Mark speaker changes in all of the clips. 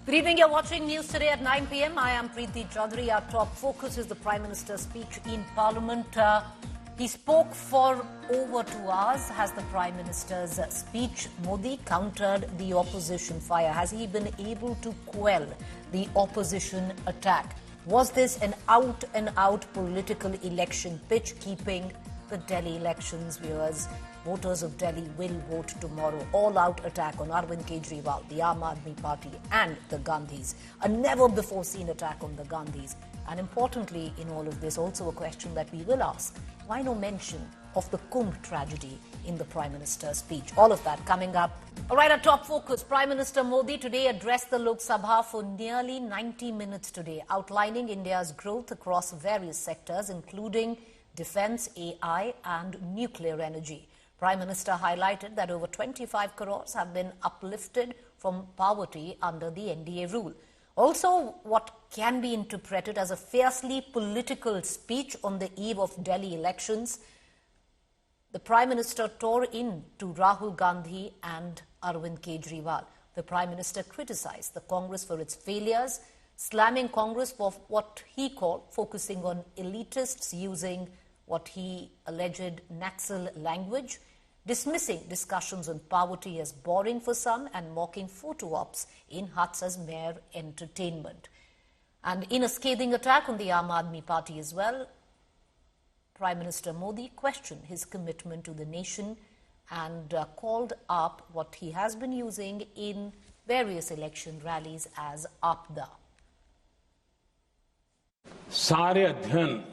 Speaker 1: Good evening, you're watching News Today at 9 p.m. I am Preeti Choudhry. Our top focus is the Prime Minister's speech in Parliament. He spoke for over 2 hours. Has the Prime Minister's speech, Modi, countered the opposition fire? Has he been able to quell the opposition attack? Was this an out-and-out political election pitch, keeping the Delhi elections? Viewers, voters of Delhi will vote tomorrow. All-out attack on Arvind Kejriwal, the Aam Aadmi Party and the Gandhis. A never-before-seen attack on the Gandhis. And importantly, in all of this, also a question that we will ask: why no mention of the Kumbh tragedy in the Prime Minister's speech? All of that coming up. All right, our top focus. Prime Minister Modi today addressed the Lok Sabha for nearly 90 minutes today, outlining India's growth across various sectors, including defence, AI and nuclear energy. Prime Minister highlighted that over 25 crores have been uplifted from poverty under the NDA rule. Also, what can be interpreted as a fiercely political speech on the eve of Delhi elections. The Prime Minister tore into Rahul Gandhi and Arvind Kejriwal. The Prime Minister criticised the Congress for its failures, slamming Congress for what he called focusing on elitists using what he alleged Naxal language, dismissing discussions on poverty as boring for some and mocking photo ops in huts as mere entertainment. And in a scathing attack on the Aam Aadmi Party as well, Prime Minister Modi questioned his commitment to the nation and called up what he has been using in various election rallies as Aapda.
Speaker 2: सारे अध्ययन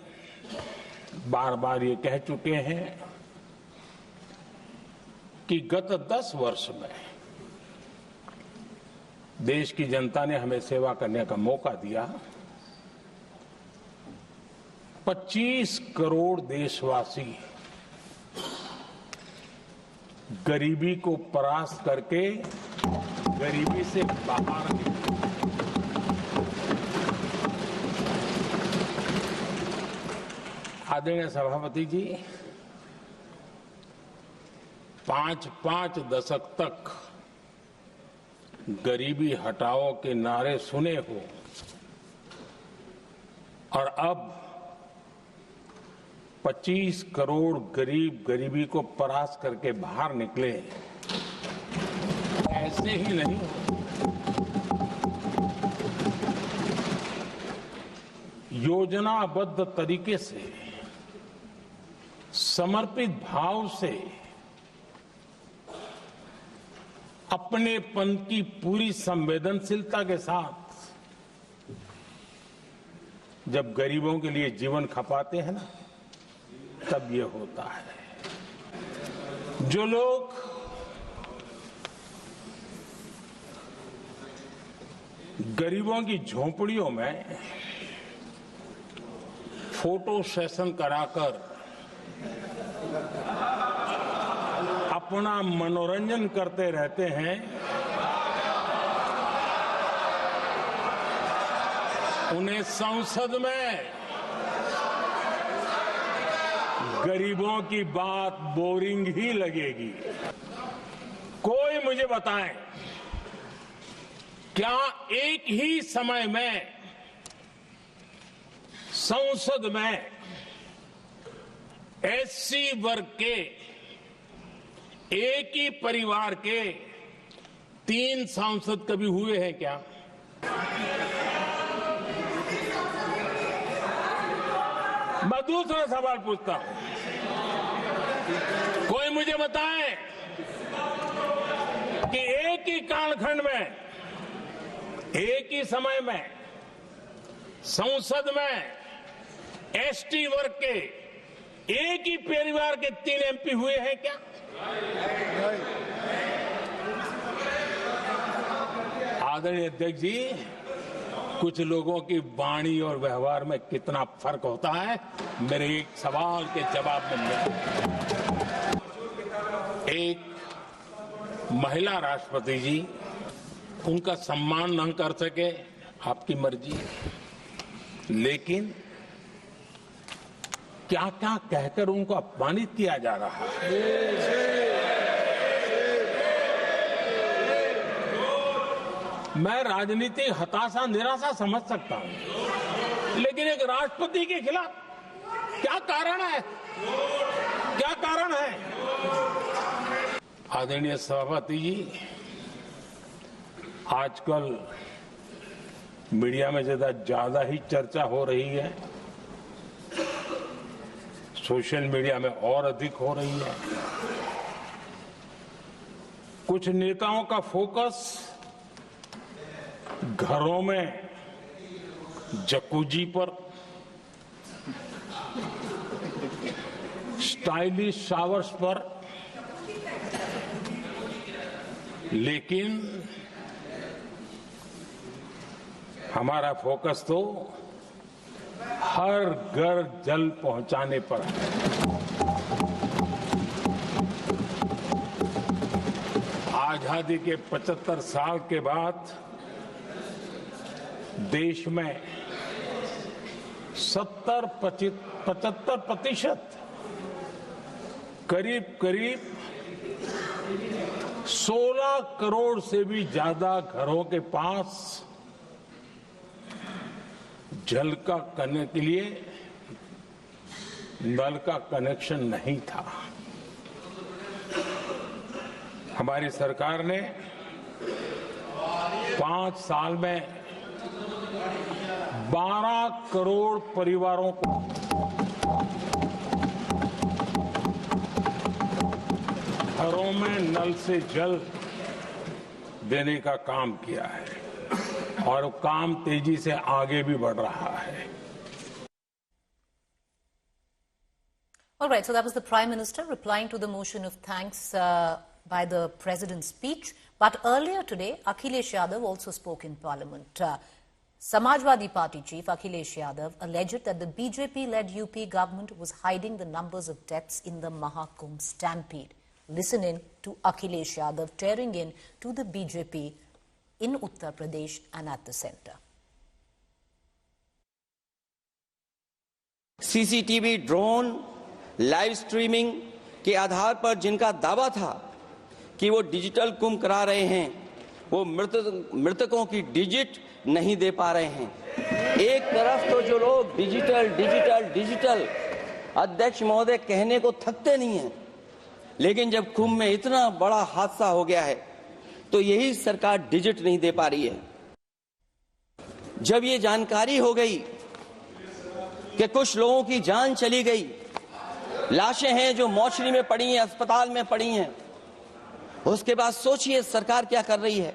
Speaker 2: बार बार ये कह चुके हैं कि गत 10 वर्ष में देश की जनता ने हमें सेवा करने का मौका दिया। 25 करोड़ देशवासी गरीबी को परास्त करके गरीबी से बाहर निकले। आदरणीय सभापति जी, 5 दशक तक गरीबी हटाओ के नारे सुने हो और अब 25 करोड़ गरीब गरीबी को परास्त करके बाहर निकले, ऐसे ही नहीं योजनाबद्ध तरीके से, समर्पित भाव से, अपनेपन की पूरी संवेदनशीलता के साथ जब गरीबों के लिए जीवन खपाते हैं ना, तब ये होता है। जो लोग गरीबों की झोंपड़ियों में फोटो सेशन कराकर अपना मनोरंजन करते रहते हैं, उन्हें संसद में गरीबों की बात बोरिंग ही लगेगी। कोई मुझे बताएं, क्या एक ही समय में संसद में एससी वर्ग के एक ही परिवार के 3 सांसद कभी हुए हैं क्या? मैं दूसरा सवाल पूछता हूं, कोई मुझे बताए कि एक ही कालखंड में, एक ही समय में संसद में एसटी वर्ग के एक ही परिवार के 3 एमपी हुए हैं क्या? आदरणीय अध्यक्ष जी, कुछ लोगों की वाणी और व्यवहार में कितना फर्क होता है, मेरे एक सवाल के जवाब में एक महिला राष्ट्रपति जी, उनका सम्मान न कर सके, आपकी मर्जी, लेकिन क्या क्या कहकर उनको अपमानित किया जा रहा है। मैं राजनीतिक हताशा निराशा समझ सकता हूं, लेकिन एक राष्ट्रपति के खिलाफ क्या कारण है? क्या कारण है? आदरणीय सभापति जी, आजकल मीडिया में ज्यादा ही चर्चा हो रही है, सोशल मीडिया में और अधिक हो रही है। कुछ नेताओं का फोकस घरों में जकूजी पर, स्टाइलिश शावर्स पर, लेकिन हमारा फोकस तो हर घर जल पहुंचाने पर है। आजादी के 75 साल के बाद देश में 70-75% करीब 16 करोड़ से भी ज्यादा घरों के पास जल का करने के लिए नल का कनेक्शन नहीं था। हमारी सरकार ने 5 साल में 12 करोड़ परिवारों को घरों में नल से जल देने का काम किया है और काम तेजी से आगे भी बढ़ रहा है।
Speaker 1: All right, so that was the Prime Minister replying to the motion of thanks by the President's speech. But earlier today, Akhilesh Yadav also spoke in Parliament. Samajwadi Party chief Akhilesh Yadav alleged that the BJP-led UP government was hiding the numbers of deaths in the Mahakumbh stampede. Listen in to Akhilesh Yadav tearing in to the BJP in Uttar Pradesh and at the centre.
Speaker 3: CCTV, drone, live streaming के आधार पर जिनका दावा था कि वो digital कुंभ करा रहे हैं, वो मृतकों की डिजिट नहीं दे पा रहे हैं। एक तरफ तो जो लोग डिजिटल अध्यक्ष महोदय कहने को थकते नहीं हैं, लेकिन जब कुंभ में इतना बड़ा हादसा हो गया है तो यही सरकार डिजिट नहीं दे पा रही है। जब ये जानकारी हो गई कि कुछ लोगों की जान चली गई, लाशें हैं जो मोर्चरी में पड़ी हैं, अस्पताल में पड़ी हैं, उसके बाद सोचिए सरकार क्या कर रही है।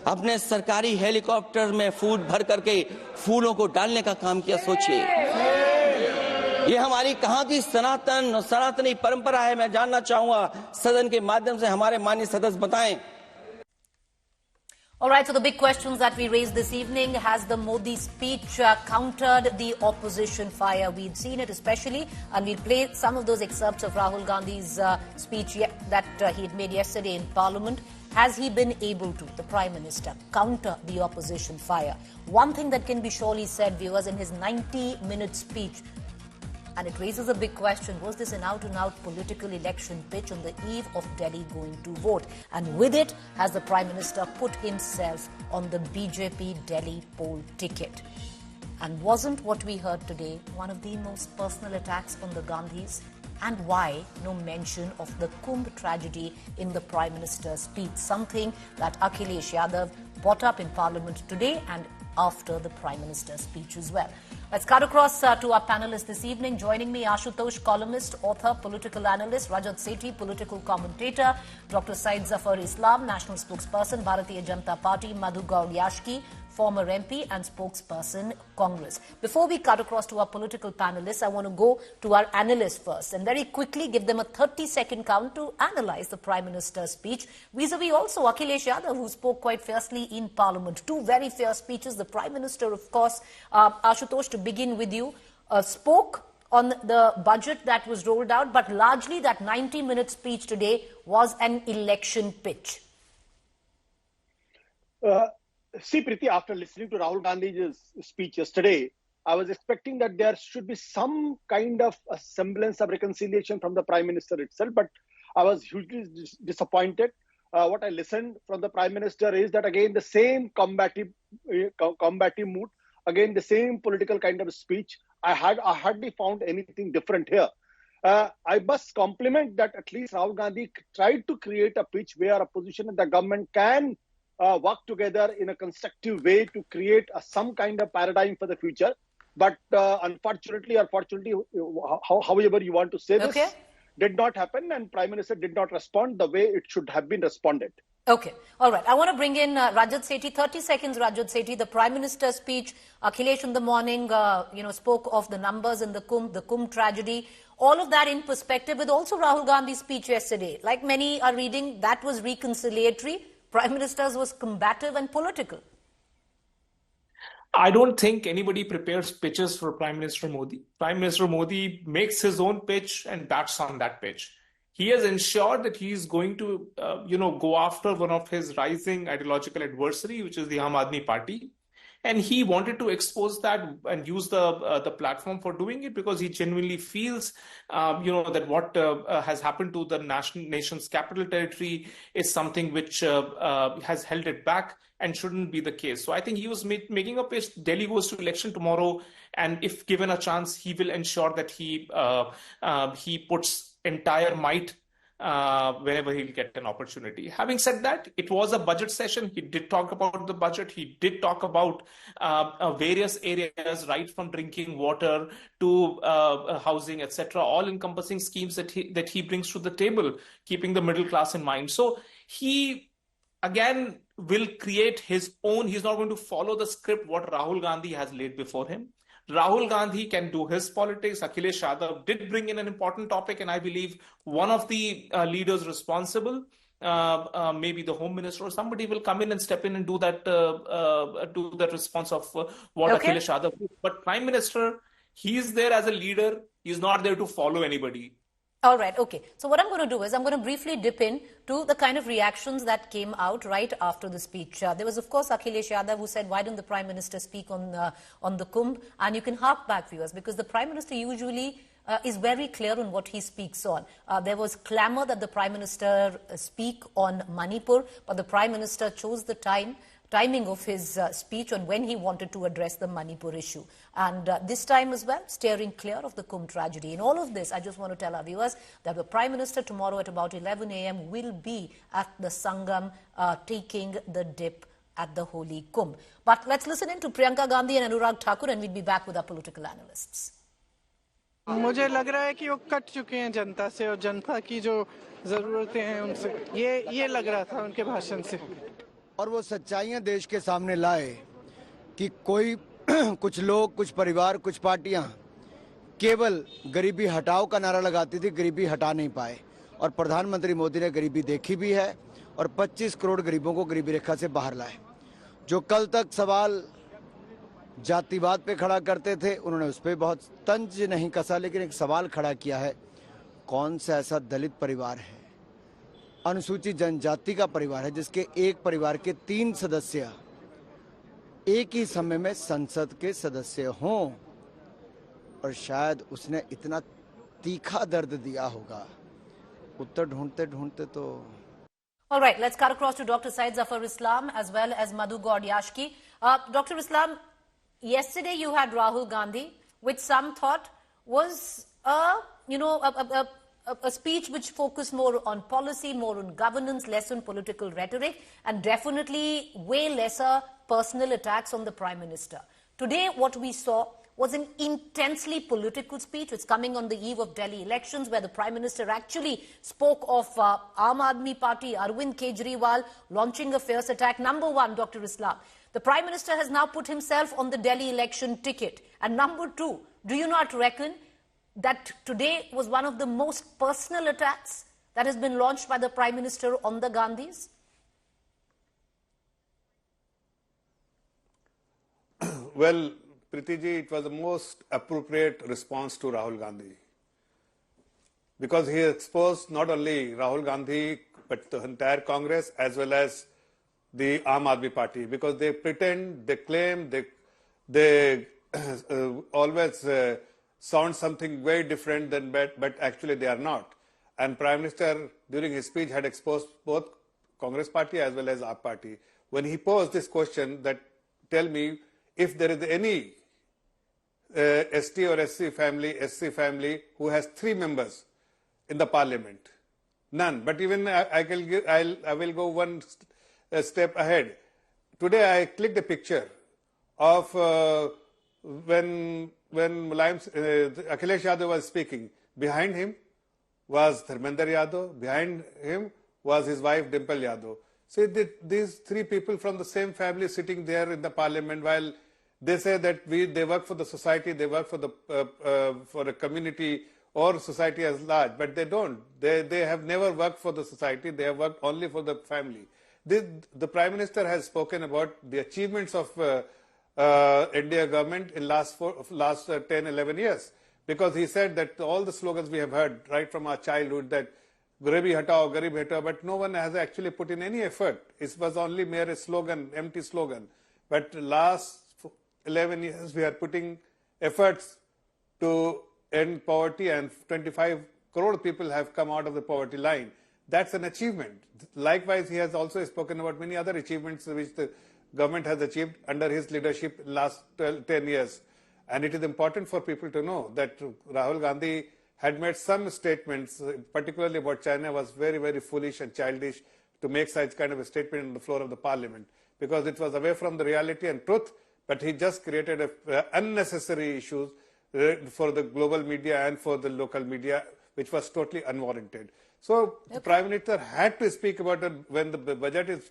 Speaker 3: अपने सरकारी हेलीकॉप्टर में फूल भर करके फूलों को डालने का काम किया। सोचिए ये हमारी कहां की सनातनी परंपरा है। मैं जानना चाहूंगा सदन के माध्यम से हमारे माननीय सदस्य बताएं।
Speaker 1: All right, so the big questions that we raised this evening: has the Modi speech countered the opposition fire? We'd seen it especially, and we'll play some of those excerpts of Rahul Gandhi's speech that he had made yesterday in Parliament. Has he been able to, the Prime Minister, counter the opposition fire? One thing that can be surely said, viewers, in his 90-minute speech, and it raises a big question: was this an out-and-out political election pitch on the eve of Delhi going to vote? And with it, has the Prime Minister put himself on the BJP Delhi poll ticket? And wasn't what we heard today one of the most personal attacks on the Gandhis? And why no mention of the Kumbh tragedy in the Prime Minister's speech? Something that Akhilesh Yadav brought up in Parliament today and after the Prime Minister's speech as well. Let's cut across to our panelists this evening. Joining me, Ashutosh, columnist, author, political analyst; Rajat Sethi, political commentator; Dr. Syed Zafar Islam, national spokesperson, Bharatiya Janata Party; Madhu Gaur Yashki, former MP and spokesperson, Congress. Before we cut across to our political panelists, I want to go to our analysts first and very quickly give them a 30-second count to analyze the Prime Minister's speech. Vis-a-vis also Akhilesh Yadav, who spoke quite fiercely in Parliament. Two very fierce speeches. The Prime Minister, of course, Ashutosh, to begin with you, spoke on the budget that was rolled out, but largely that 90-minute speech today was an election pitch.
Speaker 4: See, Preeti, after listening to Rahul Gandhi's speech yesterday, I was expecting that there should be some kind of a semblance of reconciliation from the Prime Minister itself, but I was hugely disappointed. what I listened from the Prime Minister is that again the same combative mood, again the same political kind of speech. I hardly found anything different here. I must compliment that at least Rahul Gandhi tried to create a pitch where opposition and the government can work together in a constructive way to create some kind of paradigm for the future. But unfortunately or fortunately, however you want to say this, did not happen, and Prime Minister did not respond the way it should have been responded.
Speaker 1: Okay. All right. I want to bring in Rajat Sethi. 30 seconds, Rajat Sethi. The Prime Minister's speech, Akhilesh in the morning, spoke of the numbers in the Kumbh tragedy. All of that in perspective with also Rahul Gandhi's speech yesterday. Like many are reading, that was reconciliatory. Prime Minister's was combative and political.
Speaker 5: I don't think anybody prepares pitches for Prime Minister Modi. Prime Minister Modi makes his own pitch and bats on that pitch. He has ensured that he is going to, go after one of his rising ideological adversary, which is the Aam Aadmi Party. And he wanted to expose that and use the platform for doing it because he genuinely feels, that what has happened to the nation's capital territory is something which has held it back and shouldn't be the case. So I think he was making a pitch. Delhi goes to election tomorrow, and if given a chance, he will ensure that he puts entire might whenever he'll get an opportunity. Having said that, it was a budget session. He did talk about the budget. He did talk about various areas, right from drinking water to housing, etc., all-encompassing schemes that he brings to the table, keeping the middle class in mind. So he, again, will create his own. He's not going to follow the script what Rahul Gandhi has laid before him. Rahul Gandhi can do his politics. Akhilesh Yadav did bring in an important topic, and I believe one of the leaders responsible, maybe the Home Minister or somebody, will come in and step in and do that response of what Akhilesh Yadav did. But Prime Minister, he is there as a leader. He's not there to follow anybody.
Speaker 1: All right, okay. So what I'm going to do is I'm going to briefly dip in to the kind of reactions that came out right after the speech. There was, of course, Akhilesh Yadav who said, why didn't the Prime Minister speak on the Kumbh? And you can hark back, viewers, because the Prime Minister usually is very clear on what he speaks on. There was clamour that the Prime Minister speak on Manipur, but the Prime Minister chose the timing of his speech on when he wanted to address the Manipur issue. And this time as well, steering clear of the Kumbh tragedy. In all of this, I just want to tell our viewers that the Prime Minister tomorrow at about 11 a.m. will be at the Sangam taking the dip at the Holy Kumbh. But let's listen in to Priyanka Gandhi and Anurag Thakur, and we'll be back with our political analysts.
Speaker 6: मुझे लग रहा है कि वो cut चुके हैं जनता से और जनता की जो ज़रूरतें हैं उनसे ये लग रहा था उनके भाषण से
Speaker 7: और वो सच्चाइयां देश के सामने लाए कि कोई कुछ लोग, कुछ परिवार, कुछ पार्टियां केवल गरीबी हटाओ का नारा लगाती थी, गरीबी हटा नहीं पाए। और प्रधानमंत्री मोदी ने गरीबी देखी भी है और 25 करोड़ गरीबों को गरीबी रेखा से बाहर लाए। जो कल तक सवाल जातिवाद पे खड़ा करते थे, उन्होंने उस पर बहुत तंज नहीं कसा, लेकिन एक सवाल खड़ा किया है, कौन सा ऐसा दलित परिवार है, अनुसूचित जनजाति का परिवार है, जिसके एक परिवार के 3 सदस्य एक ही समय में संसद के सदस्य हों। और शायद उसने इतना तीखा दर्द दिया होगा। उत्तर ढूंढते ढूंढते तो
Speaker 1: All right, let's cut across to Dr. Syed Zafar Islam as well as Madhu Gaud Yashki. Dr. Islam, yesterday you had Rahul Gandhi, which some thought was a speech which focused more on policy, more on governance, less on political rhetoric, and definitely way lesser personal attacks on the Prime Minister. Today, what we saw was an intensely political speech. It's coming on the eve of Delhi elections, where the Prime Minister actually spoke of Aam Aadmi Party, Arvind Kejriwal, launching a fierce attack. Number one, Dr. Islam, the Prime Minister has now put himself on the Delhi election ticket. And number two, do you not reckon that today was one of the most personal attacks that has been launched by the Prime Minister on the Gandhis?
Speaker 8: Well, Preeti ji, it was the most appropriate response to Rahul Gandhi, because he exposed not only Rahul Gandhi but the entire Congress as well as the Aam Aadmi Party, because they pretend, they claim, they always sound something very different than but actually they are not. And Prime Minister during his speech had exposed both Congress party as well as AAP party. When he posed this question that tell me if there is any ST or SC family who has 3 members in the parliament. None. But even I will go one step ahead. Today I clicked a picture of when Akhilesh Yadav was speaking. Behind him was Dharmender Yadav. Behind him was his wife Dimple Yadav. See, these 3 people from the same family sitting there in the parliament, while they say that they work for the society, they work for a community or society as large, but they don't. They have never worked for the society. They have worked only for the family. The Prime Minister has spoken about the achievements of India government in last 10, 11 years, because he said that all the slogans we have heard right from our childhood, that Garibi Hatao, Garib Hatao, but no one has actually put in any effort. It was only mere a slogan, empty slogan. But last 11 years we are putting efforts to end poverty, and 25 crore people have come out of the poverty line. That's an achievement. Likewise, he has also spoken about many other achievements which the government has achieved under his leadership last 10 years. And it is important for people to know that Rahul Gandhi had made some statements, particularly about China, was very, very foolish and childish to make such kind of a statement on the floor of the parliament, because it was away from the reality and truth, but he just created unnecessary issues for the global media and for the local media, which was totally unwarranted. So the Prime Minister had to speak about it when the budget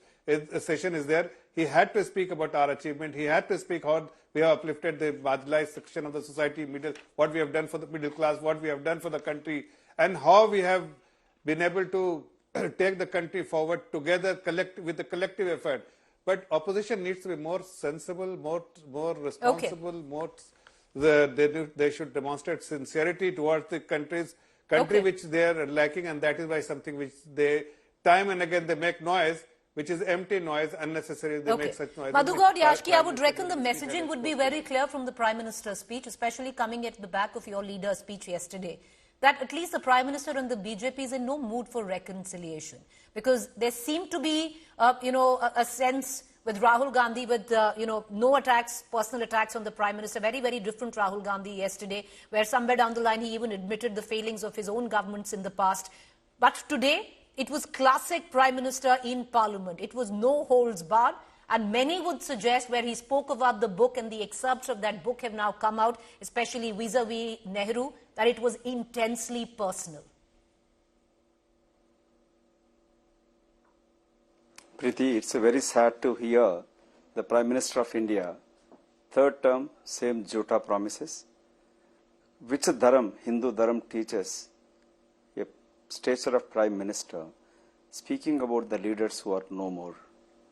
Speaker 8: session is there. He had to speak about our achievement. He had to speak how we have uplifted the marginalized section of the society, what we have done for the middle class, what we have done for the country, and how we have been able to take the country forward together with a collective effort. But opposition needs to be more sensible, more responsible, they should demonstrate sincerity towards the country which they are lacking, and that is why something which they time and again they make noise, which is empty noise, unnecessary. They make such noise.
Speaker 1: Madhugod Yashki, I would reckon the messaging would be very clear from the Prime Minister's speech, especially coming at the back of your leader's speech yesterday, that at least the Prime Minister and the BJP is in no mood for reconciliation, because there seemed to be, a sense with Rahul Gandhi, with, no attacks, personal attacks on the Prime Minister, very, very different Rahul Gandhi yesterday, where somewhere down the line he even admitted the failings of his own governments in the past. But today, it was classic Prime Minister in Parliament. It was no holds barred, and many would suggest, where he spoke about the book and the excerpts of that book have now come out, especially vis-a-vis Nehru, that it was intensely personal.
Speaker 9: Preeti, it's very sad to hear the Prime Minister of India, 3rd term, same Jhota promises. Which dharam, Hindu dharam, teaches a stature of Prime Minister speaking about the leaders who are no more?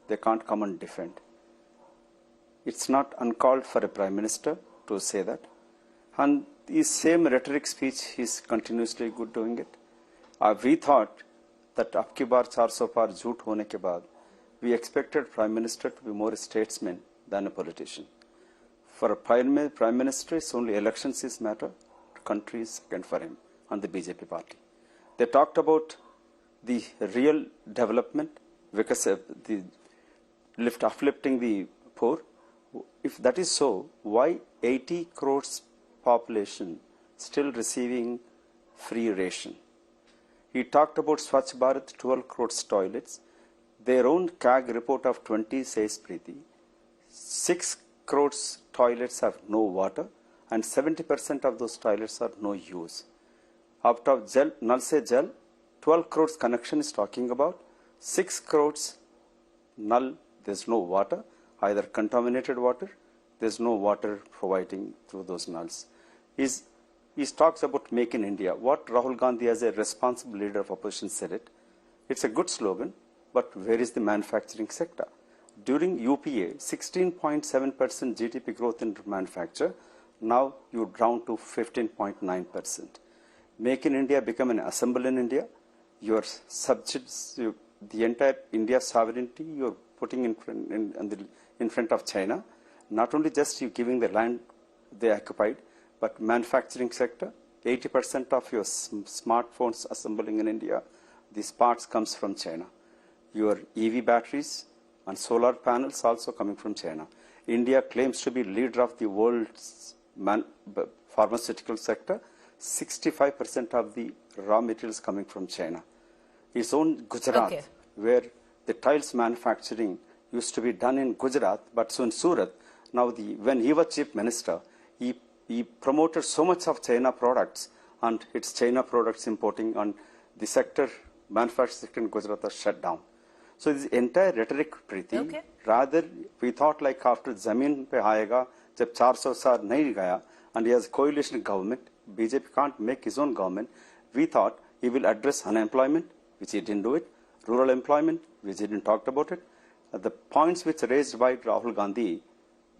Speaker 9: They can't come and defend. It's not uncalled for a Prime Minister to say that. And his same rhetoric speech, he's continuously good doing it. We thought that ab ki baar 400 par jhoot hone ke baad, we expected Prime Minister to be more a statesman than a politician. For a Prime Minister, it's only elections is matter. The country is second for him and the BJP party. They talked about the real development, because of the uplifting the poor. If that is so, why 80 crores population still receiving free ration? He talked about Swachh Bharat, 12 crores toilets. Their own CAG report of 20 says, Preeti, 6 crores toilets have no water, and 70% of those toilets are no use. Out of Nal Se Jal, 12 crores connection is talking about, 6 crores null, there's no water, either contaminated water, there's no water providing through those nulls. He talks about Make in India. What Rahul Gandhi, as a responsible leader of opposition, said it. It's a good slogan, but where is the manufacturing sector? During UPA, 16.7% GDP growth in manufacture, now you down to 15.9%. Make in India become an assemble in India. Your subsidies, the entire India sovereignty, you're putting in front of China. Not only just you giving the land they occupied, but manufacturing sector, 80% of your smartphones assembling in India, these parts comes from China. your EV batteries and solar panels also coming from China. India claims to be leader of the world's pharmaceutical sector. 65% of the raw materials coming from China. Its own Gujarat, where the tiles manufacturing used to be done in Gujarat, but so in Surat, now when he was chief minister, he promoted so much of China products, and it's China products importing, and the sector, manufacturing sector in Gujarat was shut down. So this entire rhetoric, Preeti, rather we thought like after Zameen pe aayega, jab 400 saal nahi gaya, and he has a coalition government, BJP can't make his own government, we thought he will address unemployment, which he didn't do it, rural employment, which he didn't talk about it. The points which raised by Rahul Gandhi,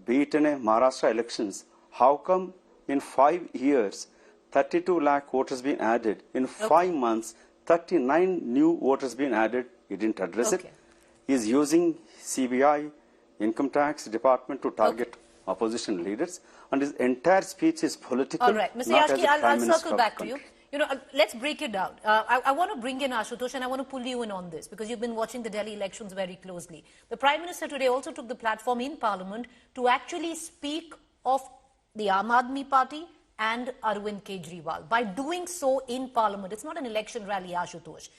Speaker 9: be it in a Maharashtra elections, how come in 5 years, 32 lakh voters been added, in 5 months, 39 new voters been added, he didn't address it. He is using CBI, income tax department to target opposition leaders, and his entire speech is political.
Speaker 1: All right, Mr. Yashki, I'll circle back to you. You know, let's break it down. I want to bring in Ashutosh, and I want to pull you in on this because you've been watching the Delhi elections very closely. The Prime Minister today also took the platform in Parliament to actually speak of the Aam Aadmi Party and Arvind Kejriwal. By doing so in Parliament, it's not an election rally, Ashutosh.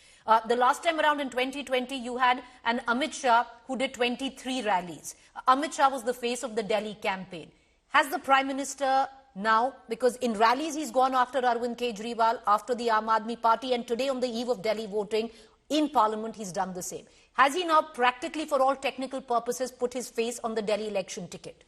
Speaker 1: The last time around in 2020, you had an Amit Shah who did 23 rallies. Amit Shah was the face of the Delhi campaign. Has the Prime Minister now, because in rallies he's gone after Arvind Kejriwal, after the Aam Aadmi Party, and today on the eve of Delhi voting in Parliament he's done the same. Has he now practically, for all technical purposes, put his face on the Delhi election ticket?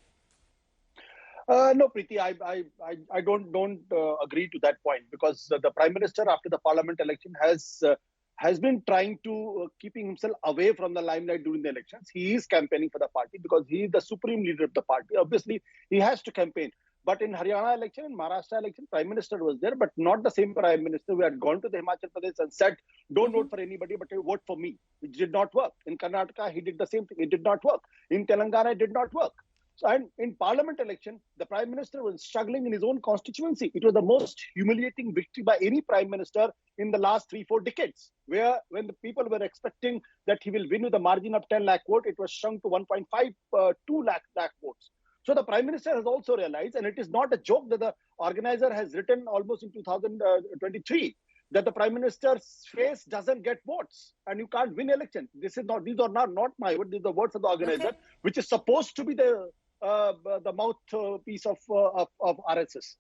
Speaker 4: No, Preeti, I don't agree to that point, because the Prime Minister after the Parliament election has been trying to keeping himself away from the limelight during the elections. He is campaigning for the party because he is the supreme leader of the party. Obviously, he has to campaign. But in Haryana election, in Maharashtra election, Prime Minister was there, but not the same Prime Minister who had gone to the Himachal Pradesh and said, don't vote for anybody, but vote for me. It did not work. In Karnataka, he did the same thing. It did not work. In Telangana, it did not work. So, and in Parliament election, the Prime Minister was struggling in his own constituency. It was the most humiliating victory by any Prime Minister in the last 3-4 decades, where when the people were expecting that he will win with a margin of 10 lakh votes, it was shrunk to 1.5, 2 lakh votes. So the Prime Minister has also realized, and it is not a joke that the organizer has written almost in 2023, that the Prime Minister's face doesn't get votes and you can't win election. These are not my words, these are the words of the organizer, which is supposed to be the mouthpiece of RSS.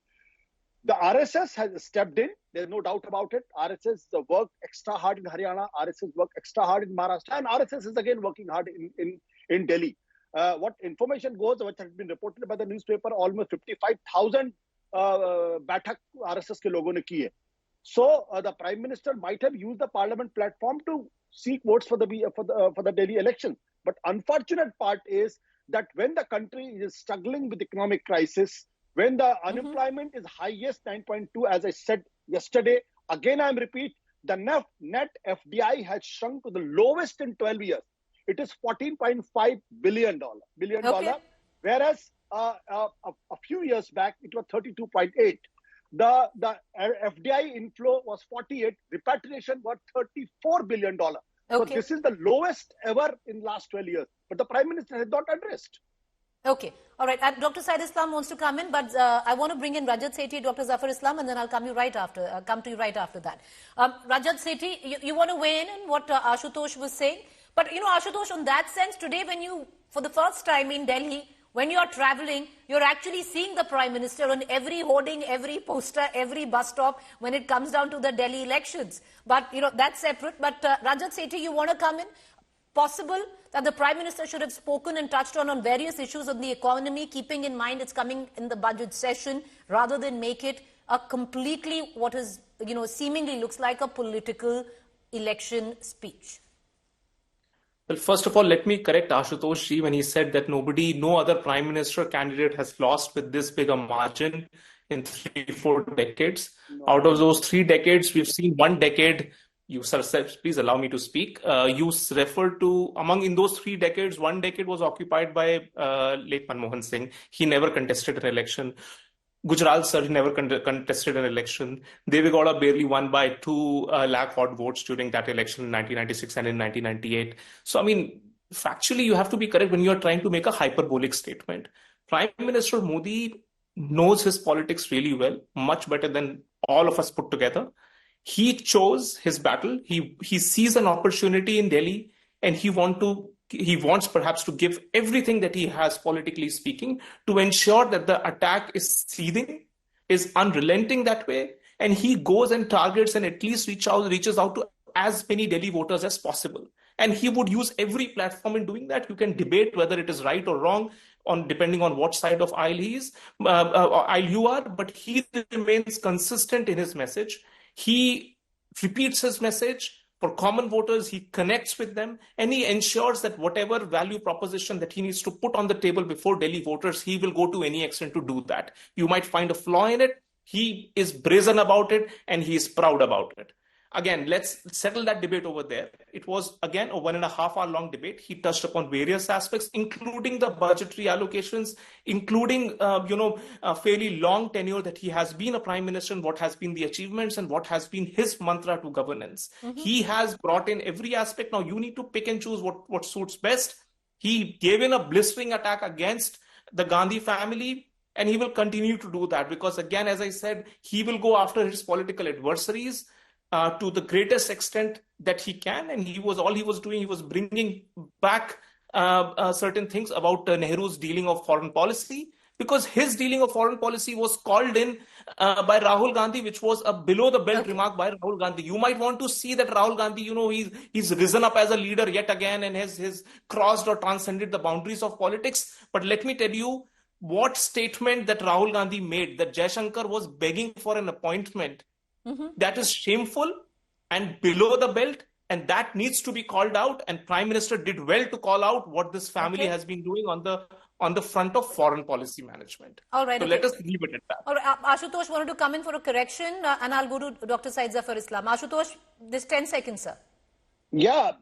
Speaker 4: The RSS has stepped in. There's no doubt about it. RSS worked extra hard in Haryana. RSS worked extra hard in Maharashtra, and RSS is again working hard in Delhi. What information goes, which has been reported by the newspaper, almost 55,000 बैठक RSS के लोगों ने की है. So the Prime Minister might have used the Parliament platform to seek votes for the Delhi election. But unfortunate part is that when the country is struggling with economic crisis, when the unemployment is highest 9.2, as I said yesterday, again I repeat, the net FDI has shrunk to the lowest in 12 years. It is $14.5 billion, whereas a few years back it was 32.8. The FDI inflow was 48, repatriation was $34 billion. So this is the lowest ever in last 12 years. But the Prime Minister has not addressed.
Speaker 1: Okay. All right. Dr. Syed Islam wants to come in, but I want to bring in Rajat Sethi, Dr. Zafar Islam, and then I'll come to you right after that. Rajat Sethi, you want to weigh in on what Ashutosh was saying? But, you know, Ashutosh, on that sense, today when you, for the first time in Delhi, when you are traveling, you're actually seeing the Prime Minister on every hoarding, every poster, every bus stop when it comes down to the Delhi elections. But, you know, that's separate. But Rajat Sethi, you want to come in? Possible that the Prime Minister should have spoken and touched on various issues of the economy, keeping in mind it's coming in the budget session, rather than make it a completely what is, you know, seemingly looks like a political election speech.
Speaker 5: Well, first of all, let me correct Ashutosh Ji when he said that no other Prime Minister candidate has lost with this big a margin in 3-4 decades. Out of those 3 decades, we've seen 1 decade. You, sir, please allow me to speak. You referred to, in those 3 decades, 1 decade was occupied by late Manmohan Singh. He never contested an election. Gujral sir, he never contested an election. Devegowda barely won by 2 lakh odd votes during that election in 1996 and in 1998. So, I mean, factually, you have to be correct when you are trying to make a hyperbolic statement. Prime Minister Modi knows his politics really well, much better than all of us put together. He chose his battle. He sees an opportunity in Delhi, and he wants perhaps to give everything that he has, politically speaking, to ensure that the attack is seething, is unrelenting that way, and he goes and targets and at least reaches out to as many Delhi voters as possible. And he would use every platform in doing that. You can debate whether it is right or wrong, depending on what side of aisle aisle you are, but he remains consistent in his message. He repeats his message for common voters, he connects with them, and he ensures that whatever value proposition that he needs to put on the table before Delhi voters, he will go to any extent to do that. You might find a flaw in it. He is brazen about it, and he is proud about it. Again, let's settle that debate over there. It was, again, a 1.5 hour long debate. He touched upon various aspects, including the budgetary allocations, including, a fairly long tenure that he has been a prime minister and what has been the achievements and what has been his mantra to governance. Mm-hmm. He has brought in every aspect. Now you need to pick and choose what suits best. He gave in a blistering attack against the Gandhi family, and he will continue to do that because, again, as I said, he will go after his political adversaries to the greatest extent that he can, and he was bringing back certain things about Nehru's dealing of foreign policy, because his dealing of foreign policy was called in by Rahul Gandhi, which was a below the belt remark by Rahul Gandhi. You might want to see that Rahul Gandhi, he's risen up as a leader yet again and has crossed or transcended the boundaries of politics. But let me tell you what statement that Rahul Gandhi made, that Jaishankar was begging for an appointment. Mm-hmm. That is shameful and below the belt, and that needs to be called out. And Prime Minister did well to call out what this family has been doing on the front of foreign policy management.
Speaker 1: All right.
Speaker 5: So let us leave it at that.
Speaker 1: All right. Ashutosh wanted to come in for a correction, and I'll go to Dr. Syed Zafar Islam. Ashutosh, this 10 seconds, sir.
Speaker 4: Yeah,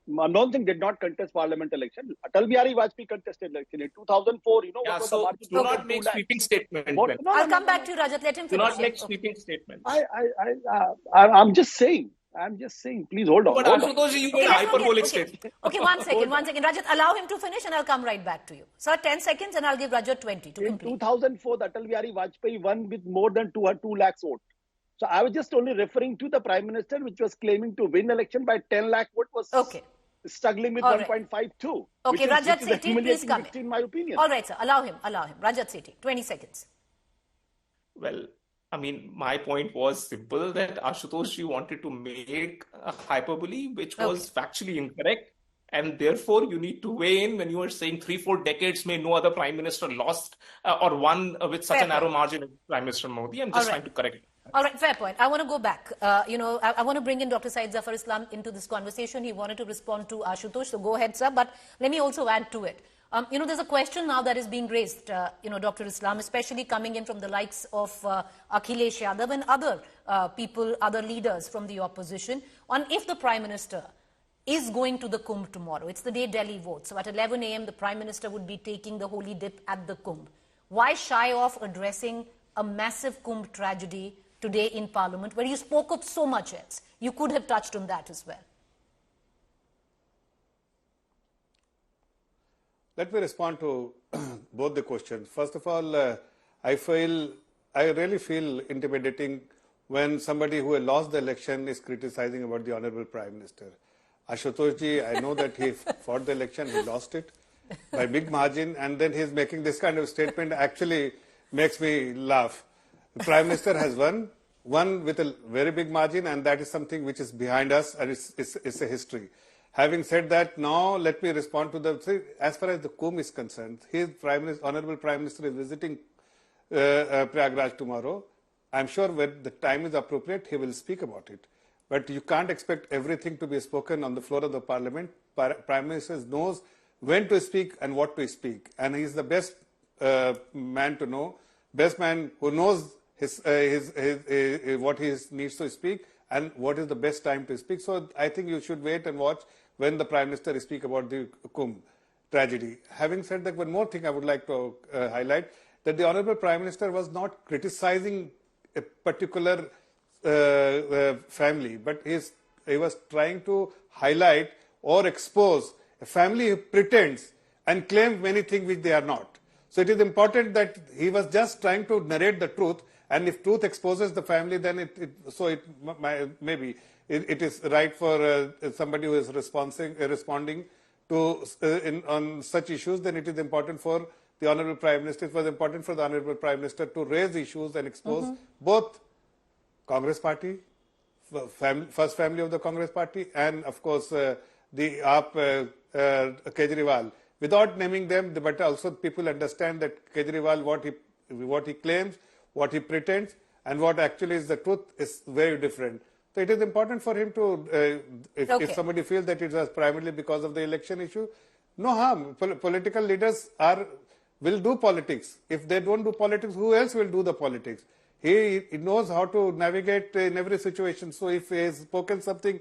Speaker 4: Manmohan Singh did not contest parliament election. Atal Bihari Vajpayee contested election in 2004.
Speaker 5: So do not make sweeping statements.
Speaker 1: I'll come back to you, Rajat. Let him finish.
Speaker 5: Do not make sweeping statements.
Speaker 4: I'm just saying. Please hold on.
Speaker 5: But Ashutosh, you made a hyperbolic statement.
Speaker 1: Okay, one second. Rajat, allow him to finish and I'll come right back to you. Sir, 10 seconds and I'll give Rajat 20 to complete.
Speaker 4: In 2004, the Atal Bihari Vajpayee won with more than 2 lakhs votes. So I was just only referring to the Prime Minister, which was claiming to win election by 10 lakh vote, was struggling with 1.52.
Speaker 1: Okay, Rajat Sethi, please come
Speaker 4: in my opinion.
Speaker 1: All right, sir. Allow him. Rajat Sethi, 20 seconds.
Speaker 5: Well, I mean, my point was simple, that Ashutosh wanted to make a hyperbole, which was factually incorrect. And therefore, you need to weigh in when you are saying 3-4 decades may no other Prime Minister lost or won with such a narrow margin as Prime Minister Modi. I'm just trying to correct it.
Speaker 1: All right, fair point. I want to go back. I want to bring in Dr. Syed Zafar Islam into this conversation. He wanted to respond to Ashutosh, so go ahead, sir. But let me also add to it. There's a question now that is being raised, Dr. Islam, especially coming in from the likes of Akhilesh Yadav and other people, other leaders from the opposition, on if the Prime Minister is going to the Kumbh tomorrow. It's the day Delhi votes. So at 11 a.m., the Prime Minister would be taking the holy dip at the Kumbh. Why shy off addressing a massive Kumbh tragedy today in Parliament, where you spoke of so much else? You could have touched on that as well.
Speaker 8: Let me respond to both the questions. First of all, I really feel intimidating when somebody who has lost the election is criticizing about the Honorable Prime Minister. Ashutosh ji, I know that he fought the election, he lost it by big margin, and then he's making this kind of statement actually makes me laugh. The Prime Minister has won with a very big margin, and that is something which is behind us, and it's a history. Having said that, now let me respond to as far as the Kumbh is concerned, Honorable Prime Minister is visiting Prayagraj tomorrow. I'm sure when the time is appropriate, he will speak about it. But you can't expect everything to be spoken on the floor of the Parliament. Prime Minister knows when to speak and what to speak, and he's the best man to know, best man who knows what he needs to speak and what is the best time to speak. So I think you should wait and watch when the Prime Minister speak about the Kumbh tragedy. Having said that, one more thing I would like to highlight. that the Honorable Prime Minister was not criticizing a particular family, but he was trying to highlight or expose a family who pretends and claims many things which they are not. So it is important that he was just trying to narrate the truth, and if truth exposes the family, then maybe it is right for somebody who is responding to on such issues. Then it is important for the Honorable Prime Minister. It was important for the Honorable Prime Minister to raise issues and expose both Congress Party, first family of the Congress Party, and of course the AAP Kejriwal, without naming them, but also people understand that Kejriwal, what he claims, what he pretends, and what actually is the truth is very different. So it is important for him to, if somebody feels that it was primarily because of the election issue, no harm. Political leaders will do politics. If they don't do politics, who else will do the politics? He knows how to navigate in every situation. So if he has spoken something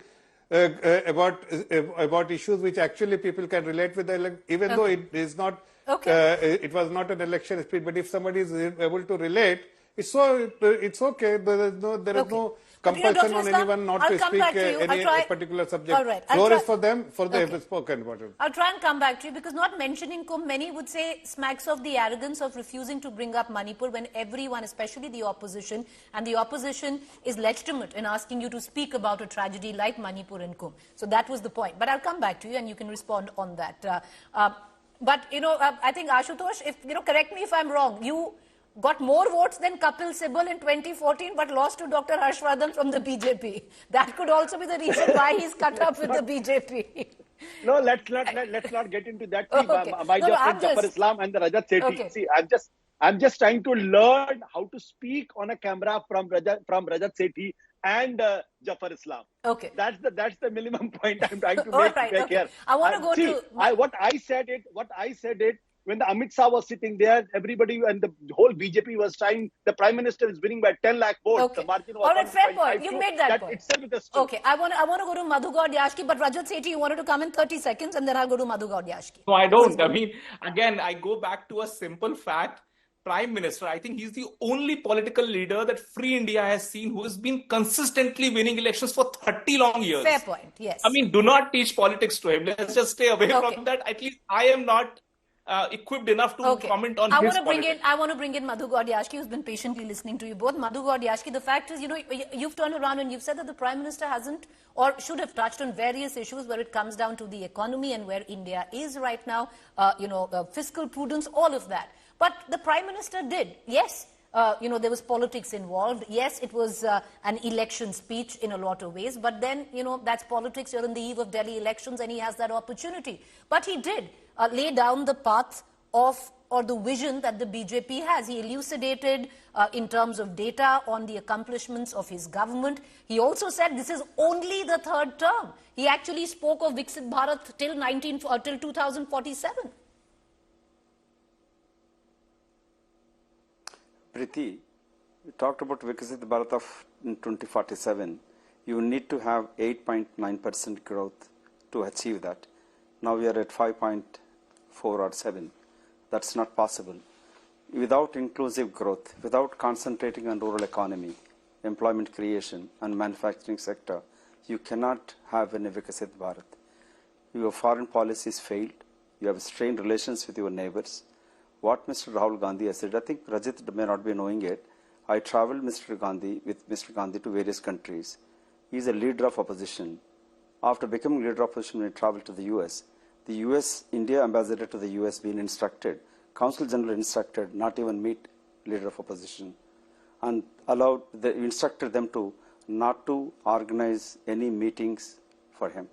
Speaker 8: about issues which actually people can relate with, even though it is not, it was not an election speech, but if somebody is able to relate, it's okay. There is no compulsion on anyone not to speak any particular subject.
Speaker 1: All right.
Speaker 8: Floor is for them, they have spoken about it.
Speaker 1: I'll try and come back to you, because not mentioning Kumbh, many would say smacks of the arrogance of refusing to bring up Manipur when everyone, especially the opposition, and the opposition is legitimate in asking you to speak about a tragedy like Manipur and Kumbh. So that was the point. But I'll come back to you and you can respond on that. But, I think Ashutosh, correct me if I'm wrong, you got more votes than Kapil Sibal in 2014, but lost to Dr. Harshvardhan from the BJP. That could also be the reason why he's cut up with the BJP.
Speaker 4: No, let's not get into that. My dear friend Jafar Islam and the Rajat Sethi. See, I'm just trying to learn how to speak on a camera from Rajat Sethi and Jafar Islam.
Speaker 1: Okay.
Speaker 4: That's the minimum point I'm trying to make here.
Speaker 1: I want to go to
Speaker 4: what I said it. When the Amit Shah was sitting there, everybody and the whole BJP was trying. The Prime Minister is winning by 10 lakh votes.
Speaker 1: Okay.
Speaker 4: The margin was
Speaker 1: all right, fair point. You made that point.
Speaker 4: Itself is a story.
Speaker 1: Okay, I want to go to Madhu Gaudyashki, but Rajat Sethi, you wanted to come in 30 seconds, and then I'll go to Madhu Gaudyashki.
Speaker 5: No, I don't. I mean, again, I go back to a simple fact. Prime Minister, I think he's the only political leader that Free India has seen who has been consistently winning elections for 30 long years.
Speaker 1: Fair point, yes.
Speaker 5: I mean, do not teach politics to him. Let's just stay away from that. At least I am not equipped enough to comment on his politics.
Speaker 1: I want to bring in Madhu Gaudyashki, who's been patiently listening to you both. Madhu Gaudyashki, the fact is, you've turned around and you've said that the Prime Minister hasn't or should have touched on various issues where it comes down to the economy and where India is right now, fiscal prudence, all of that. But the Prime Minister did. Yes, there was politics involved. Yes, it was an election speech in a lot of ways. But then, that's politics. You're on the eve of Delhi elections and he has that opportunity. But he did lay down the path or the vision that the BJP has. He elucidated in terms of data on the accomplishments of his government. He also said this is only the third term. He actually spoke of Viksit Bharat till 2047.
Speaker 9: Preeti, you talked about Viksit Bharat of 2047. You need to have 8.9% growth to achieve that. Now we are at 5.4 or 7. That's not possible. Without inclusive growth, without concentrating on rural economy, employment creation and manufacturing sector, you cannot have any Viksit Bharat. Your foreign policies failed. You have strained relations with your neighbors. What Mr. Rahul Gandhi has said, I think Rajat may not be knowing it. I traveled with Mr. Gandhi to various countries. He is a leader of opposition. After becoming leader of opposition, when he traveled to the US, India ambassador to the US been instructed, Consul General instructed not even meet leader of opposition, and instructed them to not to organize any meetings for him.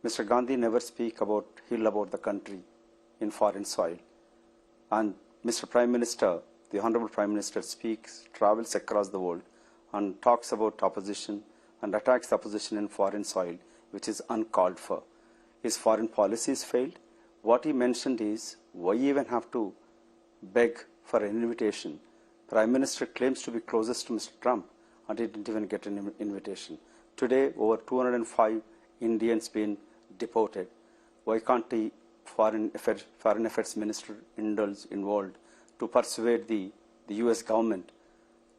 Speaker 9: Mr. Gandhi never speak about the country in foreign soil. And Mr. Prime Minister, the Honorable Prime Minister travels across the world and talks about opposition and attacks the opposition in foreign soil, which is uncalled for. His foreign policies failed. What he mentioned is, why even have to beg for an invitation? Prime Minister claims to be closest to Mr. Trump, and he didn't even get an invitation. Today, over 205 Indians been deported. Why can't the Foreign Affairs Minister involved to persuade the US government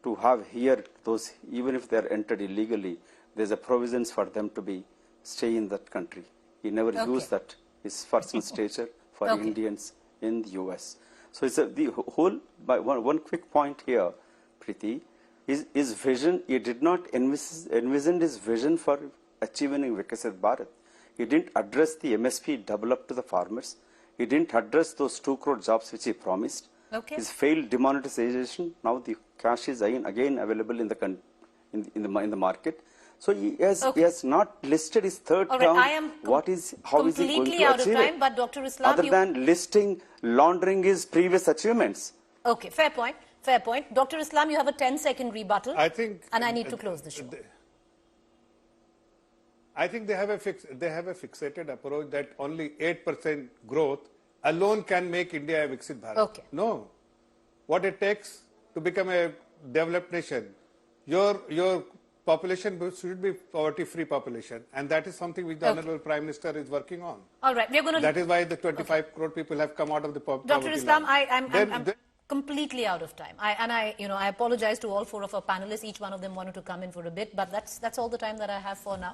Speaker 9: to have here those, even if they are entered illegally, there's a provisions for them to be stay in that country. He never used that, his personal stature for Indians in the US. So it's the whole, one quick point here, Preeti, his vision, he did not envision his vision for achieving Viksit Bharat. He didn't address the MSP developed to the farmers. He didn't address those 2 crore jobs which he promised. His failed demonetization, now the cash is again available in the market. So he has not listed his third term. How is he going to achieve it?
Speaker 1: But Dr. Islam,
Speaker 9: other than listing laundering his previous achievements.
Speaker 1: Okay, fair point. Fair point. Dr. Islam, you have a 10-second rebuttal.
Speaker 8: I think,
Speaker 1: and I need to close the show.
Speaker 8: I think they have a fixated approach that only 8% growth alone can make India a Viksit Bharat. No. What it takes to become a developed nation, your population should be poverty-free population, and that is something which the Honorable Prime Minister is working on.
Speaker 1: All right, we're going to.
Speaker 8: That is why the 25 crore people have come out of the poverty
Speaker 1: Dr. Islam,
Speaker 8: line.
Speaker 1: I'm completely out of time. I apologize to all 4 of our panelists. Each one of them wanted to come in for a bit, but that's all the time that I have for now.